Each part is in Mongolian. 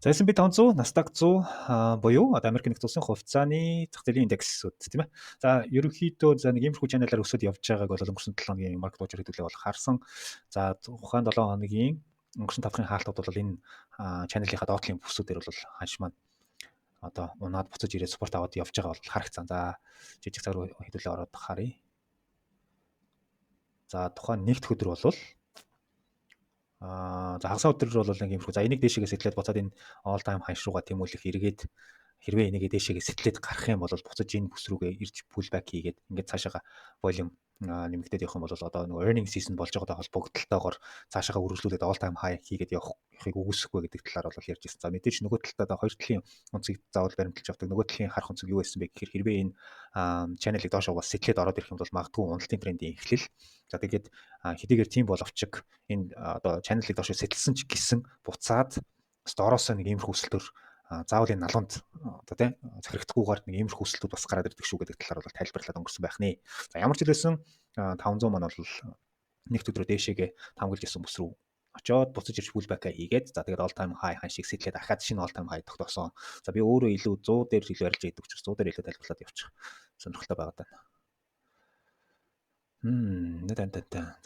За S&P 500, Nasdaq 100 буюу одоо Америк нэгдсэн улсын хувьцааны зах зээлийн индексүүд тийм ээ. За ерөнхийдөө за нэг иймэрхүү чаналаар өсөд явж байгааг бол өнгөрсөн 7 хоногийн маркет уучрал хэдүүлээ бол харсан. За ухаан 7 хоногийн өнгөрсөн 5 дахь хаалтууд бол энэ чаналынхаа доотлын бүсүүдээр бол ханш маань одоо унаад буцаж ирээд спорт аваад явж байгаа бол харагцсан. За жижиг цаг руу хэдүүлээ ороод харъя. За тухайн нэгд өдөр бол за хагас өдөр бол нэг юмшгүй. За энийг дээшээгээ сэтлээд буцаад энэ all time high руугаа тэмүүлэх эргээд хэрвээ энийг дээшээгээ сэтлээд гарах юм бол буцаж энэ бүс рүүгээ ирж pullback хийгээд ингээд цаашаага volume нэмэгдээд явах юм бол одоо нэг earning season болж байгаатай холбогдлолтойгоор цаашаага үргэлжлүүлээд all time high хийгээд явахыг үгүйсэхгүй гэдэг талаар бол ярьж ирсэн. За мэдээж нөгөө талдаа хоёр талын онцгийг заавал баримталж авдаг. Нөгөө талын харах онцэг юу байсан бэ гэхээр хэрвээ энэ channel-ыг доошоо бас сэтлээд ороод ирэх юм бол магадгүй уналтын трендийн эхлэл. За тэгээд хэдийгээр тийм боловч энэ одоо channel-ыг доошоо сэтэлсэн ч гэсэн буцаад доороосоо нэг иймэрхүү өсөлтөөр заавал энэ налуунд одоо тийм захирагдахгүйгээр нэг иймэрхүү өсөлтүүд бас гараад ирдэг шүү гэдэг талаар бол тайлбарлаад өнгөрсөн байх нэ. За ямар ч хэлсэн 500 маань бол нэгд өдрөө дээшээгээ тамгалж исэн бүс рүү очоод буцаж ирж pullback хийгээд за тэгээд all time high ханшиг сэтлээд дахиад шинэ all time high тогтоосон. За би өөрөө илүү 100 дээр илүү ярилж байдаг учраас 100 дээр илүү тайлбарлаад явчих сонирхолтой байгаа даа.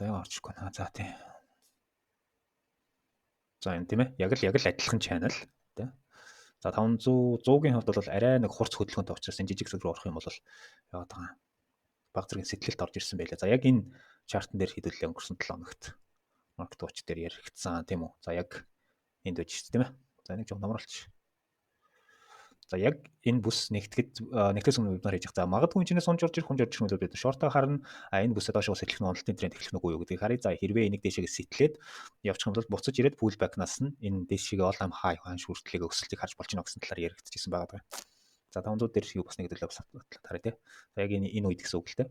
За яа очихгүй наа. За тий. За энэ тийм ээ. Яг л адилхан channel тий. За 500 100-гийн хувьд бол арай нэг хурц хөдөлгөөнтэй учраас энэ жижиг зүг рүү орох юм бол яваад байгаа. Баг зэргийн сэтгэлд орж ирсэн байлаа. За яг энэ чартан дээр хэдүүлээ өнгөрсөн 7 хоногт маркет watch дээр яригдсан тийм үү. За яг энд байж шүү дээ тийм ээ. За нэг жоох номролч. За яг энэ бүс нэгтгэж өмнө вебинар хийж байгаа. За магадгүй энэчнээс унж орж ирэх хүмүүс бид шортоо харна. Энэ бүсээ доошоо сэтлэх нь уналтын тренд эхлэх нүггүй юу гэдгийг харъя. За хэрвээ энийг дээшээгээ сэтлээд явчих юм бол буцаж ирээд pullback-наас нь энэ дээшээгээ all time high ханш хүртлэгээ өсөлтийг харж болж байна гэсэн талаар яригдчихсэн байгаа. За 500 дээр шиг бас нэг төлөв бас харъя тий. За яг энэ үед гэсэн үг л дээ.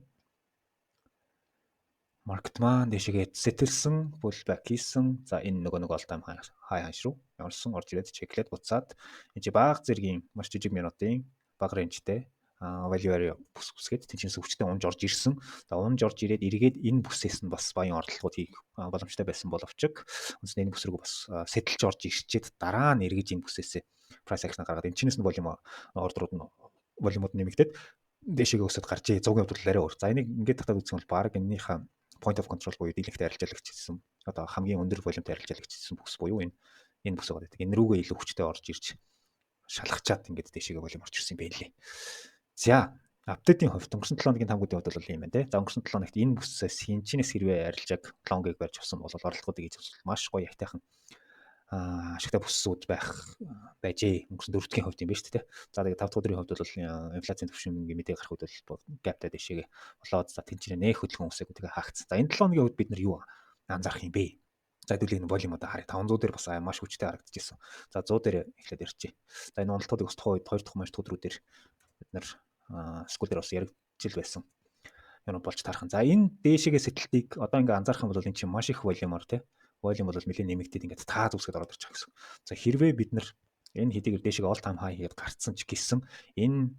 Маркет маань дээшээгээ сэтэлсэн, pullback хийсэн. За энэ нэг all time high ханш руу явсан орж ирээд чеклээд буцаад энэ баг зэргийн маш жижиг минутын баг рейнжтэй value area бүсгээд тэнцэнс өвчтөд унж орж ирсэн. За унж орж ирээд эргээд энэ бүсээс нь бас баян орлогууд хийх боломжтой байсан боловч үндсэндээ энэ бүс рүү бас сэтэлж орж ирчээд дараа нь эргэж энэ бүсээсээ price action гаргаад энэ чинээс нь volume ордерууд нь волюмууд нэмэгдээд дээшээгээ өсөд гарч 100-ийн хувьд арай өөр. За энийг ингээд татаад үзэх юм бол баг энэнийхээ point of control буюу дийлэнхтэй арилжаалагч гэсэн одоо хамгийн өндөр волюмтай арилжаалагч гэсэн бүс буюу энэ бүс байгаа. Энэ рүүгээ илүү хүчтэй орж ирж шалгачаад ингээд дээшээгээ волюм орж ирсэн байлээ. За апдейтийн хувьд өнгөрсөн 7 хоногийн тамгуудын хувьд бол юм байна те. За өнгөрсөн 7 хоногт энэ бүсээс хинчнээс хэрвээ арилжааг лонгийг барьж авсан бол оролцоодыг хийж авсан маш гоё ятайхан ашигтай бүссүүд байжээ. Өнгөрсөн 4 дахь хувьд юм байна шүү дээ. За тэгээд 5 дахь өдрийн хувьд бол инфляцийн төвшингийн мэдээ гарах үед бол гаптай дэшегээ болоод за тэнцэнэ нэх хөдөлгөөн үсэг тэгээ хаагдсан. За энэ 7 хоногийн хувьд бид нар юу анзаарах юм бэ? За хэдүүл энэ волюм одоо харъя. 500 дээр бас маш хүчтэй харагдчихсан. За 100 дээр эхлээд ирчээ. За энэ уналтуудыг бас тухайн үед 2 дахь маш өдрүүдээр бид нар скул дээр бас яригдчихл байсан. Юу болж таарах. За энэ дээшээгээ сэтэлтийг одоо ингээ анзаарах юм бол эн чинь маш их волюмор тий. Volume бол нэлээд нэмэгдээд ингээд таа зүсгээд ороод ирчих гэсэн. За хэрвээ бид нар энэ хэдийгээр дээшээ all time high хийгээд гарцсан ч гэсэн энэ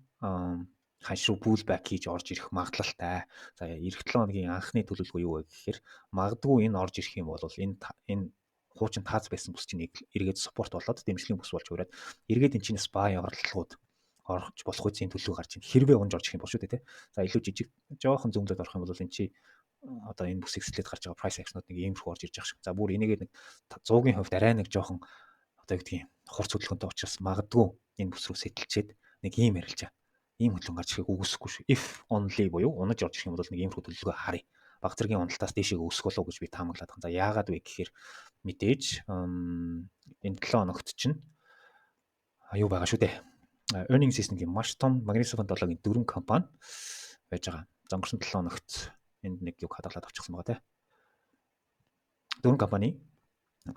ханш руу pullback хийж орж ирэх магадлалтай. За эх 7 хоногийн анхны төлөвлөгөө юу вэ гэхээр магадгүй энэ орж ирэх юм бол энэ хуучин тааз байсан бүс чинь эргээд support болоод дэмжлэгийн бүс болж хүрээд эргээд энэ чинээс buy орлогууд орж болох үеийн төлөв гарч ийн. Хэрвээ унж орж ирэх юм бол шүү дээ тий. За илүү жижиг жоохон зөмлөд орох юм бол энэ чи одоо энэ бүсийг сэтлээд гарч байгаа price action-ууд нэг иймэрхүү орж ирж байгаа шиг. За бүр энийгээ нэг 100-ийн хувьд арай нэг жоохон одоо гэдгийг хурц хөдөлгөөнтэй учраас магадгүй энэ бүс рүү сэтэлчээд нэг ийм ярилчаа. Ийм хөдөлгөөн гарч ирэхийг үгүйсэхгүй шүү. If only буюу унаж орж ирэх юм бол нэг иймэрхүү төлөвлөгөө харъя. Баг зэргийн уналтаас дээшээ өсөх болов гэж би таамаглаад байгаа. За яагаад вэ гэхээр мэдээж энэ 7 хоногт чинь юу байгаа шүү дээ. Earning season-гийн маш том Magnesium Fund-ийн 4 компани байж байгаа. За өнгөрсөн 7 хоногт энд нэг юг хадгалаад авчихсан байгаа те. 4 компани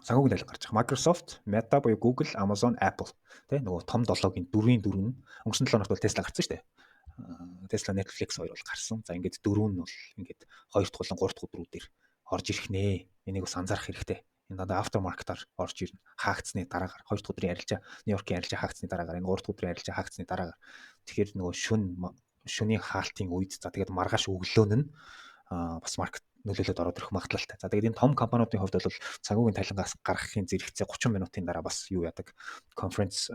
санхүүгийн тайлбар гарч байгаа. Microsoft, Meta буюу Google, Amazon, Apple те нөгөө том 7-гийн 4-ийн 4 нь өнгөрсөн 7 хоногт бол Tesla гарсан шүү дээ. Tesla, Netflix хоёр бол гарсан. За ингээд 4 нь бол ингээд 2 дахь болон 3 дахь өдрүүдээр орж ирэх нэ. Энийг бас анзаарах хэрэгтэй. Энэ одоо after market-аар орж ирнэ. Хаагдсны дараагаар 2 дахь өдрийн арилжаа, Нью-Йоркийн арилжаа хаагдсны дараагаар энэ 3 дахь өдрийн арилжаа хаагдсны дараагаар тэгэхээр нөгөө шөнийн хаалтын үед за тэгээд маргааш өглөө нь бас маркет нөлөөлөд ороод ирэх магадлалтай. За тэгээд энэ том компаниудын хувьд бол санхүүгийн талингаас гаргахын зэрэгцээ 30 минутын дараа бас юу яадаг конференц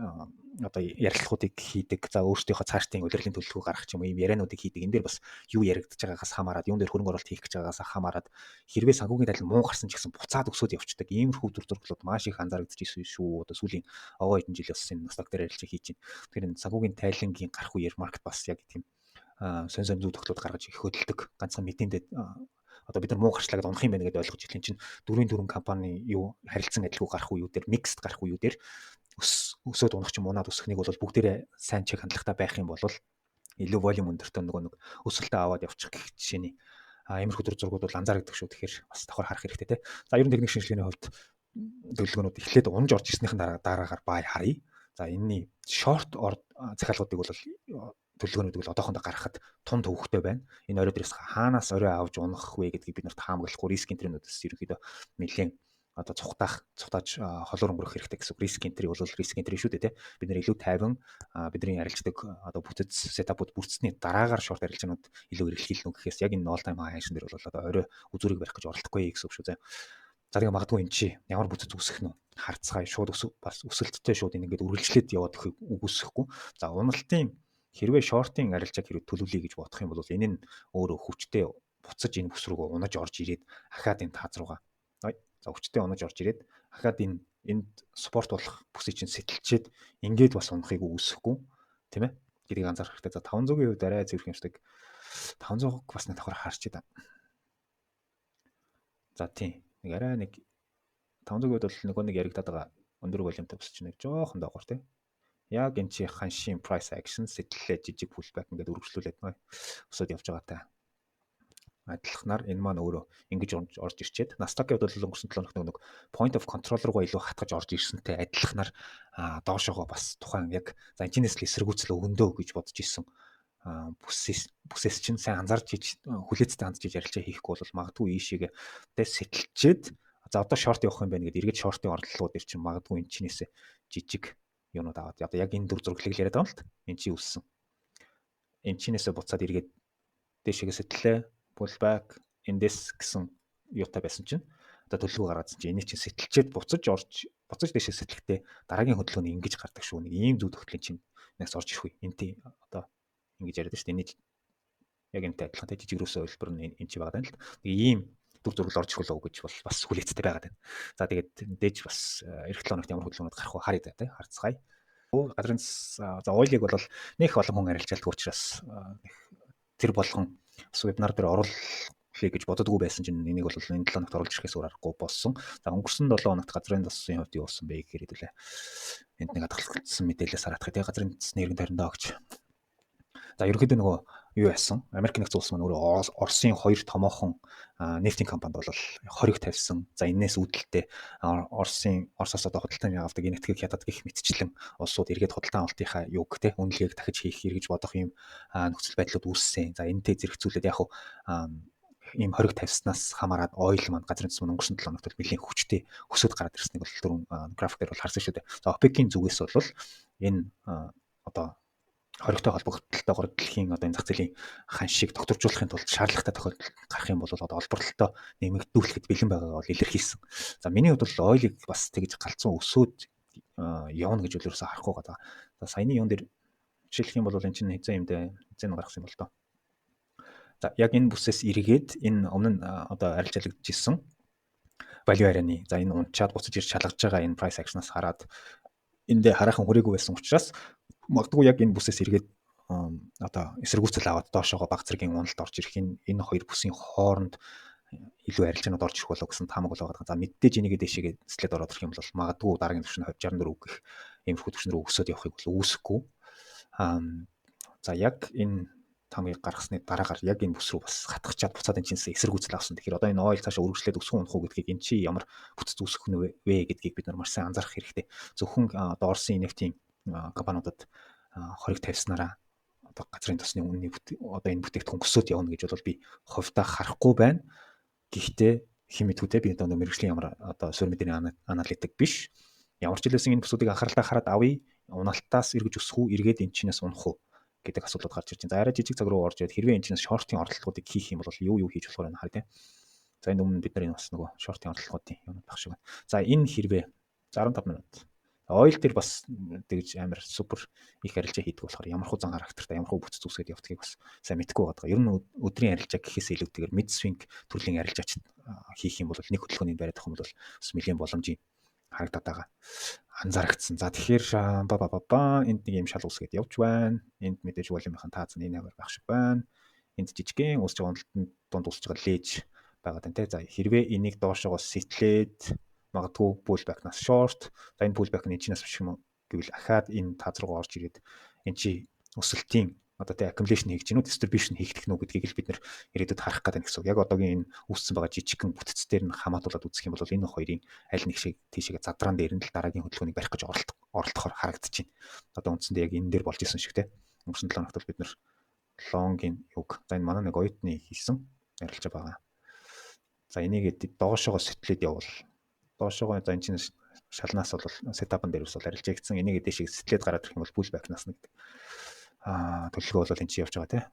одоо ярилцлагуудыг хийдэг. За өөрсдийнхөө цаашдын удирдлагын төлөвлөгөө гаргах юм уу ийм яриануудыг хийдэг. Энэ дээр бас юу яригдж байгаагаас хамаарат, юун дээр хөрөнгө оруулалт хийх гэж байгаагаас хамаарат хэрвээ санхүүгийн талин муу гарсан ч гэсэн буцаад өсөд явцдаг. Иймэрхүү төр зурглууд маш их анзаарэгдэж шүү. Одоо сүүлийн овоо хэдэн жил бас энэ настаг дээр ярилцлага хийж байна. Тэгэхээр энэ санхүүгийн тайлангийн гарах үеэр маркет бас яг тийм сонь зүй тогтлоод гаргаж их хөдөлдөг. Ганцхан мэдээндээ одоо бид нар муу гарчлаа гэдээ унах юм байна гэдээ ойлгож ирсэн чинь дөрвөн компани юу харилцан адилгүй гарах үеүүд дээр миксд гарах үеүүдээр өсөөд унах ч унаад өсөхнийг бол бүгдээрээ сайн чиг хандлагатай байх юм бол илүү волюм өндөртөө нөгөө нэг өсөлтөө аваад явчих гэх жишээний иймэрхүү төр зургууд бол анзаарэгдэх шүү. Тэгэхээр бас давхар харах хэрэгтэй те. За ер нь техник шинжилгээний хувьд төлөвлөгөөнүүд эхлээд унж орж ирснийхэн дараагаар бай харъя. За энэний шорт захиалгуудыг бол төлөвлөгөөнүүдийг бол одоохондоо гаргахад тун төвөгтэй байна. Энэ орой дээрээс хаанаас орой авч унах вэ гэдгийг бид нарт хаамаглахгүй риск энтринүүдээс ерөөхдөө нэлээд одоо цухтааж холоор өнгөрөх хэрэгтэй гэсэн. Риск энтри бол риск энтри шүү дээ, тэ. Бид нэр илүү тайван бидний арилждаг одоо бүтэц сетапууд бүрдсэний дараагаар шорт арилжаанууд илүү эргэлхийлнэ гэхээс яг энэ all time high ханшин дээр бол одоо орой үзүүрийг барих гэж оролдохгүй гэсэн үг шүү. За тэгээ магадгүй эн чи ямар бүтэц үүсэх нь харцгаая шууд бас өсөлттэй шууд ингээд үргэлжлээд яваад үгүйсэхгүй. За уналтын хэрвээ шортын арилжааг хэрэг төлөвлөе гэж бодох юм бол энэ нь өөрөө хүчтэй буцаж энэ бүс рүү унаж орж ирээд ахаад энэ тааз руугаа за хүчтэй унаж орж ирээд ахаад энд спорт болох бүсийг чинь сэтэлчээд ингээд бас унахыг үүсэхгүй тийм ээ гэдгийг анзаарах хэрэгтэй. За 500-ийн хувьд арай зөвхөн юмшдаг 500-г бас нэг давхар харч идэв. За тийм нэг арай нэг 500-ийн хувьд бол нөгөө нэг яригадаад байгаа өндөр волюмтай бүс чинь нэг жоохон доогор тийм яг энэ чи ханшийн price action сэтэллээ жижиг pullback ингээд үргэлжлүүлээд өсөд явж байгаатай адилхнаар энэ маань өөрөө ингэж орж ирчээд Nasdaq-ийн хувьд бол өнгөрсөн 7 хоногт нэг point of control руугаа илүү хатгаж орж ирсэнтэй адилхнаар доошоогоо бас тухайн яг за энэчнээс л эсэргүүцэл өгөндөө гэж бодож исэн бүсээс чинь сайн анзаарч иж хүлээцтэй хандж иж ярилцаа хийхгүй бол магадгүй ийшээгээ сэтэлчээд за одоо шорт явах юм байна гэдээ эргээд шортын орлогууд ир чинь магадгүй энэчнээс жижиг юунууд аваад одоо яг энэ дүр зурглыг яриад байгаа юм л та. Энд чи үссэн. Энэчнээсээ буцаад эргээд дээшээгээ сэтэлээ pullback index гэсэн юутай байсан чинь одоо төлөвлөгөө гаргасан чинь энийг чинь сэтэлчээд буцаж дээшээ сэтэлхтэй дараагийн хөдөлгөөний ингэж гардаг шүү. Нэг ийм зүй тогтлын чинь нэгс орж ирэх үе. Энтэй одоо ингэж яриад шүү дээ. Энийг яг энэтэй адилхан жижиг рүүсээ хэлбэр нь энэ чи байгаа юм л. Нэг ийм дүр зургал орж ирэх үү гэж бол бас хүлээцтэй байгаад байна. За тэгээд дээж бас эх 7 хоногт ямар хөдөлгөөнүүд гарах вэ харъя тэ харцгаая. Газрын за ойлыг бол нэх олон хүн арилжаалдаг учраас тэр болгон вебинар дээр оруулахыг гэж боддоггүй байсан чинь энийг бол энэ 7 хоногт оруулж ирэхээс өөр аргагүй болсон. За өнгөрсөн 7 хоногт газрын засгийн хувьд юу болсон бэ гэхээр хэдүүлээ. Энд нэг хадгалагдсан мэдээлэлээс хараад тэ газрын засны нэргэн тариндаа өгч. За ерөнхийдөө нөгөө юу яасан? Америк нэгдсэн улс маань өөрөө Оросын хоёр томоохон нефтийн компанид бол хориг тавьсан. За энээс үүдэлтэй Оросоос одоо худалдааны авдаг энэ нэтгийг хятад гих мэтчлэн улсууд эргээд худалдаан авалтынхаа юг те үнэлгээг дахиж хийх эргэж бодох юм нөхцөл байдлууд үүссэн. За энэтэй зэрэгцүүлээд яг ийм хориг тавьснаас хамаарат ойл маань газрын засаг маань өнгөрсөн 7 хоногт нэлийн хүчтэй өсөд гараад ирснийг бол түрүүн график дээр бол харсан шүү дээ. За OPEC-ийн зүгээс бол энэ одоо хоригтой холбогдлолтойгоор дэлхийн одоо энэ зах зээлийн ханшийг докторжуулахын тулд шаардлагатай тохиолдол гарах юм бол одоо олборлолтоо нэмэгдүүлэхэд бэлэн байгаагаа бол илэрхийлсэн. За миний хувьд бол ойлыг бас тэгж галзуу өсөөд явна гэж бол ерөөсөө харахгүй байгаа. За саяны юун дээр жишээлх юм бол энэ чинь хэзээ нь гаргасан юм бол тоо. За яг энэ бүсээс эргээд энэ өмнө нь одоо арилжаалагдчихсэн value area-ны за энэ унчаад буцаж ирж шалгаж байгаа энэ price action-аас хараад эндээ хараахан хүрээгүй байсан учраас магадгүй яг энэ бүсээс эргээд одоо эсэргүүцэл аваад доошоогоо баг зэргийн уналт орж ирэх энэ хоёр бүсийн хооронд илүү арилжаанууд орж ирэх болов гэсэн таамаг бол байгаа. За мэдээж энийг дэшегээ слайд ороод ирэх юм бол магадгүй дараагийн түвшин 64 гэх иймэрхүү түвшин рүү өсөд явахыг бол үүсэхгүй. За яг энэ таамгийг гаргасны дараагаар яг энэ бүс рүү бас хатгачаад буцаад энэ чинээс эсэргүүцэл авсан. Тэгэхээр одоо энэ ойл цаашаа үргэлжлээд өсөх унах уу гэдгийг эн чи ямар бүтэц үүсэх нь вэ гэдгийг бид нар маш сайн анзаарах хэрэгтэй. Зөвхөн одоо Оросын нефтийн компаниудад хориг тавьснараа одоо газрын тосны үнийн одоо энэ бүтээгдэхүүн өсөд явна гэж бол би хувьдаа харахгүй байна. Гэхдээ химитүүдээ би одоо мэрэгжлийн ямар одоо суурь мэдээний аналитик биш. Ямар ч хэлсэн энэ бүсүүдийг анхааралтай хараад авъя. Уналтаас эргэж өсөх үү, эргээд энэ чинээс унах уу гэдэг асуудлууд гарч ирж байна. За арай жижиг цаг руу орж ирээд хэрвээ энэ чинээс шортын орлогуудыг хийх юм бол юу хийж болох вэ харъя. За энэ өмнө бид нар энэ бас нөгөө шортын орлогоодын юм байх шиг байна. За энэ хэрвээ 15 минут. Ойл дээр бас тэгж амар супер их арилжаа хийдэг болохоор ямар хуу зан характертай ямар хуу бүтц зүсгээд явдгийг бас сайн мэдэхгүй байгаа. Ер нь өдрийн арилжаа гэхээс илүүтэйгээр mid swing төрлийн арилжаач хийх юм бол нэг хөдөлгөөний бариад авах юм бол бас нэлээд боломжийн харагдаад байгаа. Анзаарагдсан. За тэгэхээр энд нэг юм шал үсгээд явж байна. Энд мэдээж волюмынхаа таазан энэ аваар байх шиг байна. Энд жижигхэн үсч байгаа уналтанд дунд үсч байгаа лээж байгаа тань тэ. За хэрвээ энийг доошоогоо сэтлээд магадгүй pullback-наас short. За энэ pullback нь чинээс биш юм гэвэл ахаад энэ таз руу орж ирээд эн чи өсөлтийн одоо тэ accumulation хийж гинүү distribution хийгдэх нүг гэдгийг л бид нэр ирээдүйд харах гэдэг гэсэн үг. Яг одоогийн энэ үүссэн байгаа жижигхэн бүтцээр нь хамаатуулаад үзэх юм бол энэ хоёрын аль нэг шиг тийшээ задраан дээр нь л дараагийн хөдөлгөөнийг барих гэж оролдохоор харагдаж байна. Одоо үндсэндээ яг энэ дээр болж исэн шиг тэ. Өнгөрсөн 7 хоногт бид нэр long-ийн юг. За энэ манай нэг оюутны хийсэн ярилж байгаа. За энийг доошоогоо сэтлээд явуул. Доошоогоо за энэ чинь шалнаас бол сетапн дээр ус бол арилжаа гэсэн энийг дэшиг сэтлээд гараад ирэх юм бол pullback-наас нэг төлөвлөгөө бол энэ чинь явж байгаа тий.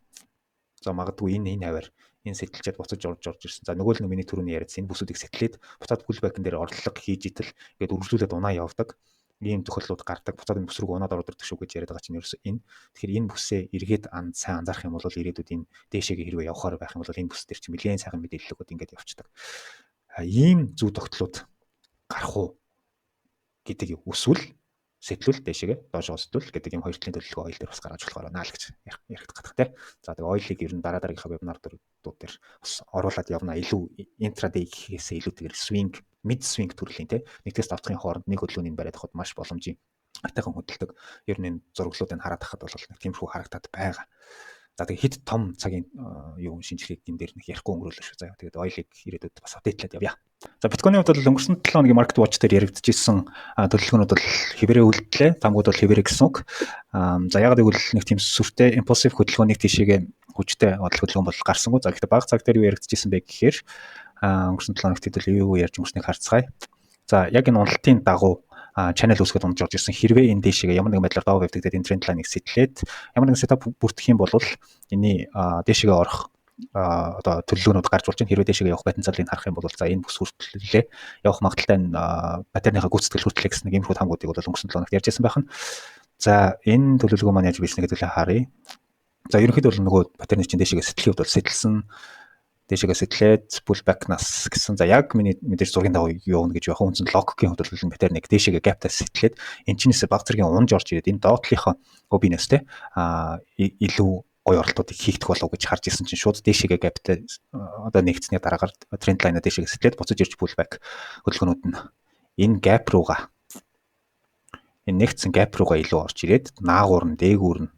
За магадгүй энэ хавар энэ сэтэлчээд буцаж орж ирсэн. За нөгөө л миний түрүүний яриадсан энэ бүсүүдийг сэтлээд буцаад pullback-н дээр орлого хийж идэл ингээд үргэлжлүүлээд унаа явдаг. Ийм тохиолдлууд гардаг. Буцаад энэ бүс рүү унаад ордог шүү гэж яриад байгаа чинь ерөөсөө энэ. Тэгэхээр энэ бүсээ эргээд сайн анзаарах юм бол ирээдүйд энэ дэшегээ хэрвээ явахаар байх юм бол энэ бүс дээр чинь нэлээд сайхан мэдээлэл өгöd ингээд явчихдаг. Ийм зүй тогтлууд гарах уу гэдэг үсвэл сэтлүүл дэшегээ доошоо сэтлүүл гэдэг юм хоёр талын төлөвлөгөө ойл дээр бас гаргаж болохоор байна л гэж ярих гадах тий. За тэгээ ойлыг ер нь дараагийнхаа вебинардууд дээр бас оруулаад явна. Илүү intraday гэхээсээ илүүтэйгээр swing mid swing төрлийн тий. Нэг тест авцгийн хооронд нэг хөдөлгөөнийг бариад авахд маш боломжийн атайхан хөдөлдөг. Ер нь энэ зураглуудыг хараад тахад бол нэг тиймэрхүү харагдаад байгаа. За тэгээ хэд том цагийн юу шинжилгээг энэ дээр нэг ярихгүй өнгөрөөлөө шүү. За тэгээд ойлыг ирээдүйд бас апдейтлаад явъя. За биткойны хувьд бол өнгөрсөн 7 хоногийн market watch дээр яригдчихсэн төлөвлөгөөнүүд бол хэвээрээ үлдлээ. Тамгууд бол хэвээрээ гэсэн үг. За ягаад гэвэл нэг тийм сүртэй impulsive хөдөлгөөнийг тийшээгээ хүчтэй хөдөлгөөн бол гарсангүй. За гэхдээ бага цаг дээр юу яригдчихсэн бэ гэхээр өнгөрсөн 7 хоногт хэдүүл юу ярьж өнгөрснийг харцгаая. За яг энэ уналтын дагуу channel үүсгээд унж орж ирсэн хэрвээ энэ дэшегээ ямар нэгэн байдлаар доо вебдэгдээд энэ тренд лайныг сэтлээд ямар нэгэн сетап бүрдэх юм бол энэний дэшегээ орох одоо төлөвлөгөөнүүд гарч болж байна. Хэрвээ дэшегээ явах потенциалыг харах юм бол за энэ бүс хүртэлээ явах магадaltaй нь паттерныхаа гүйцэтгэл хүртэлээ гэсэн нэг иймэрхүү хамгуудыг бол өнгөрсөн 7 хоногт ярьжсэн байх нь. За энэ төлөвлөгөө маань яаж бичнэ гэдэг нь харъя. За ерөнхийдөө бол нөгөө паттерны чинь дэшегээ сэтлэхийн хувьд бол сэтэлсэн дэшегээ сэтлээд pullback-наас гэсэн. За яг миний мэдээж зургийн дагуу явна гэж явах үндсэн логикийн хувьд бол паттерныг дэшегээ gap-таас сэтлээд энэ чинээсээ баг зэргийн унж орж ирээд энэ доотлынхоо OB-нээс те илүү гоё оролтуудыг хийгдэх болов гэж харж ирсэн чинь шууд дэшегээ gap-тай одоо нэгдсэний дараагаар тренд лайнаа дэшегээ сэтлээд буцаж ирж pullback хөдөлгөөнүүд нь энэ gap руугаа энэ нэгдсэн gap руугаа илүү орж ирээд наагуур нь дээгүүр нь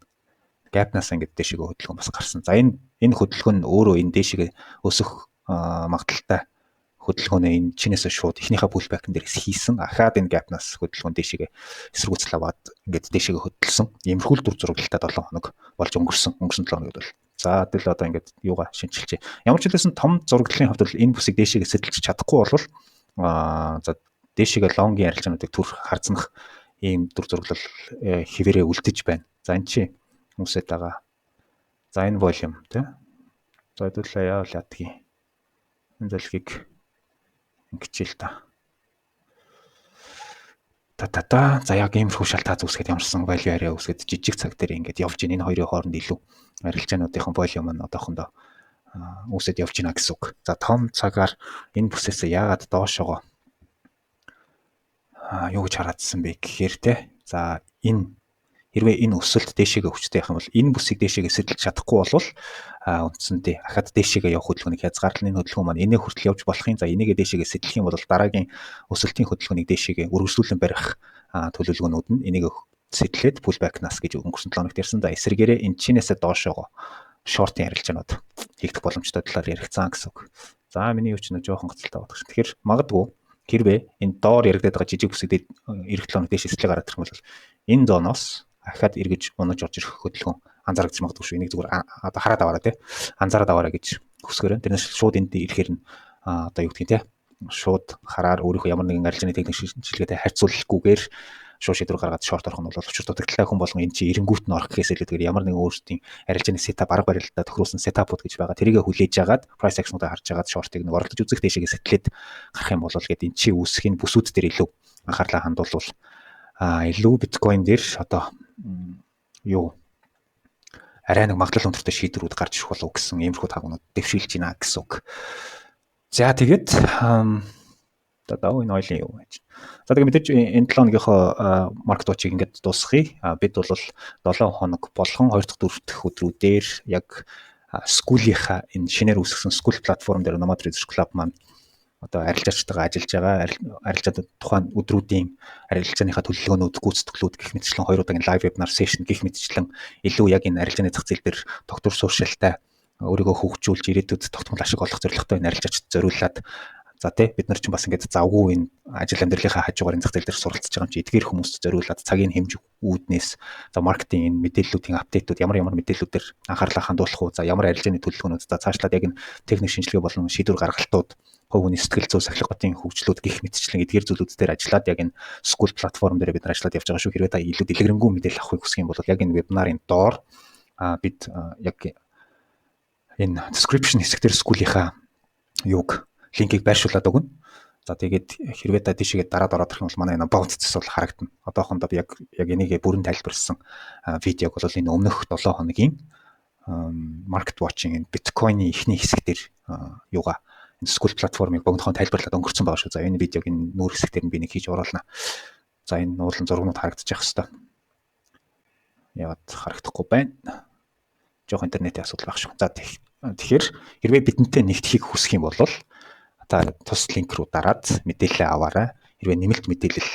gap-наас ингээд дэшегээ хөдөлгөөн бас гарсан. За энэ хөдөлгөөн нь өөрөө энэ дэшегээ өсөх магадaltaй хөдөлгөөнөө энэ чинээсээ шууд эхнийхээ pullback-н дээрээс хийсэн. Ахаад энэ gap-наас хөдөлгөөн дэшегээ эсэргүүцэл аваад ингээд дэшегээ хөдөлсөн. Иймэрхүү дүр зурагтай 7 хоног болж өнгөрсөн 7 хоногд бол. За тэгэл одоо ингээд юугаа шинжилчээ. Ямар ч хэлсэн том зураглалын хувьд бол энэ бүсийг дэшегээ сэтэлж чадахгүй бол за дэшегээ long-ийн арилжаануудыг түр харзнах ийм дүр зураглал хэвээрээ үлдэж байна. За энэ чи үсэт байгаа. За энэ volume тий. За хэдүүлээ яавал ядгийн. Энэ залхийг ингэчээл та. За яг иймэрхүү шалтгаан үүсгээд ямарсан value area үүсгээд жижиг цаг дээр ингээд явж ийн энэ хоёрын хооронд илүү арилжаануудын volume нь одоохондоо үүсээд явж байна гэсэн үг. За том цагаар энэ бүсээсээ яагаад доошоогоо юу гэж хараадсан бэ гэхээр те. За энэ хэрвээ энэ өсөлт дэшегээ хүчтэй байх юм бол энэ бүсийг дэшегээ сэтэлж чадахгүй бол үндсэндээ ахад дэшегээ явах хөдөлгөөнийг хязгаарлалны хөдөлгөөн маань энэ хүртэл явж болохын за энийгээ дэшегээ сэтэлэх юм бол дараагийн өсөлтийн хөдөлгөөнийг дэшегээ үргэлжлүүлэн барих төлөвлөгөөнүүд нь энийг сэтлээд pullback-наас гэж өнгөрсөн 7 хоногт ярьсан. За эсрэгээрээ энэ чинээсээ доошоогоо short-ийн арилжаанууд хийгдэх боломжтой талаар яригдсан гэсэн үг. За миний юу ч нэг жоохон гоцолтой байдаг шин. Тэгэхээр магадгүй хэрвээ энэ доор яригдаад байгаа жижиг бүсэд эх 7 хоног дэше сэтлээ гараад ирэх юм бол энэ зооноос ахаад эргэж унаж орж ирэх хөдөлгөөн анзаарч магадгүй шүү. Энийг зүгээр одоо хараад аваарай тий. Анзаараад аваарай гэж хүсгээрэн. Тэрнээс шууд энд ирэхээр нь одоо юу гэдгийг тий. Шууд хараар өөрийнхөө ямар нэгэн арилжааны техник шинжилгээтэй харьцуулахгүйгээр шууд шийдвэр гаргаад шорт орох нь бол учир дутагдaltaй хүн болгон энэ чи эренгүүт нь орох гэхээс илүү тэгэхээр ямар нэгэн өөрсдийн арилжааны сетап арга барилдаа тохируулсан сетапууд гэж байгаа. Тэрийг хүлээж агаад price action-уудаа харж агаад шортыг нэг орлож үзэх дэшегээ сэтлээд гарах юм бол гээд энэ чи үүсэх бүсүүд дээр илүү анхаарлаа хандуулвал илүү биткойн дээр одоо арай нэг магадлал өндөртэй шийдвэрүүд гарч ирэх болов гэсэн иймэрхүү тагнууд дэвшилж байна гэсэн үг. За тэгээд одоо энэ ойлын юу гэж. За тэгээд мэдээж энэ 7 хоногийнхоо маркет watch-ыг ингээд дуусгая. Бид бол 7 хоног болгон 2 дахь 4 дахь өдрүүдээр яг School-ийнхаа энэ шинээр үүсгэсэн School платформ дээр Nomad Research Club маань одоо арилжаачтайгаа ажиллаж байгаа. Арилжаад тухайн өдрүүдийн арилжааныхаа төлөвлөгөөнүүд, гүйцэтгэлүүд гэх мэтчлэн 2 удаагийн live webinar session гэх мэтчлэн илүү яг энэ арилжааны зах зээл дээр доктор сууршилтай өөрийгөө хөгжүүлж ирээдүйд тогтмол ашиг олох зорилготой энэ арилжаачд зориулаад за тий бид нар ч бас ингээд завгүй энэ ажил амьдралынхаа хажуугаар энэ зах зээл дээр суралцж байгаа юм чи эдгээр хүмүүст зориулаад цагийн хэмжиг үүднээс за маркетинг энэ мэдээллүүдийн апдейтууд ямар мэдээллүүдээр анхаарлаа хандуулах уу, за ямар арилжааны төлөвлөгөөнүүд, за цаашлаад яг энэ техник шинжилгээ болон шийдвэр гаргалтууд, хувь хүний сэтгэл зүй сахилгын хөгжлүүд гэх мэтчлэн эдгээр зүйлүүд дээр ажиллаад яг энэ School платформ дээр бид нар ажиллаад явж байгаа шүү. Хэрвээ та илүү дэлгэрэнгүй мэдээлэл авахыг хүсэх юм бол яг энэ вебинарын доор бид яг энэ description хэсгээр School-ийнхаа юуг линкийг байршуулад өгнө. За тэгээд хэрвээ та тийшээгээ дараад орох юм бол манай энэ bounce цэс бол харагдана. Одоохондоо би яг энийгээ бүрэн тайлбарласан видеог бол энэ өмнөх 7 хоногийн market watching энэ биткойны ихний хэсгээр юугаа энэ School платформыг богдохоо тайлбарлаад өнгөрцөн байгаа шүү. За энэ видеог энэ нүүр хэсгээр нь би нэг хийж оруулна. За энэ нуурлан зургнууд харагдчих хэвээр. Яагаад харагдахгүй байна? Жохо интернетийн асуудал байх шүү. За тэгэхээр хэрвээ бидэнтэй нэгдэхийг хүсэх юм бол та тус линк руу дараад мэдээлэл аваарай. Хэрвээ нэмэлт мэдээлэл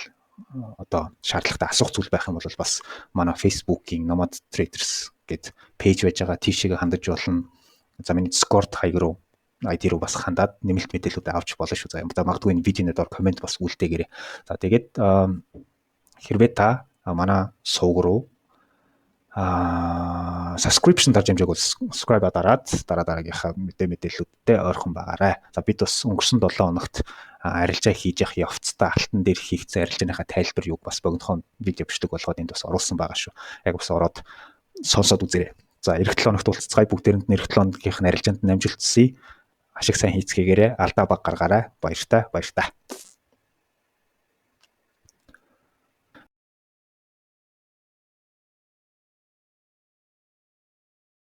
одоо шаардлагатай асуух зүйл байх юм бол бас манай Facebook-ийн Nomad Traders гэд пэйж байж байгаа. Тийшээгээ хандаж болно. За миний Discord хаяг руу ID руу бас хандаад нэмэлт мэдээлэлүүд авч болно шүү. За магадгүй энэ видеоны доор комент бас үлдээгээрэй. За тэгээд хэрвээ та манай сувг руу subscription дарж хэмжээг бол subscribe дараад дараагийнхаа мэдээллүүдтэй ойрхон байгаарай. За бид бас өнгөрсөн 7 хоногт арилжаа хийж явах явцдаа алтан дээр хийгдсэн арилжааныхаа тайлбар юг бас богинохон видео бичлэг болгоод энд бас оруулсан байгаа шүү. Яг бас ороод сонсоод үзээрэй. За эх 7 хоногт уулзцай бүгдээрэнд эх 7 хоногийнх нь арилжаанд амжилт хүсье. Ашиг сайн хийцгээгээрэй. Алдаа баг гаргаарай. Баяртай.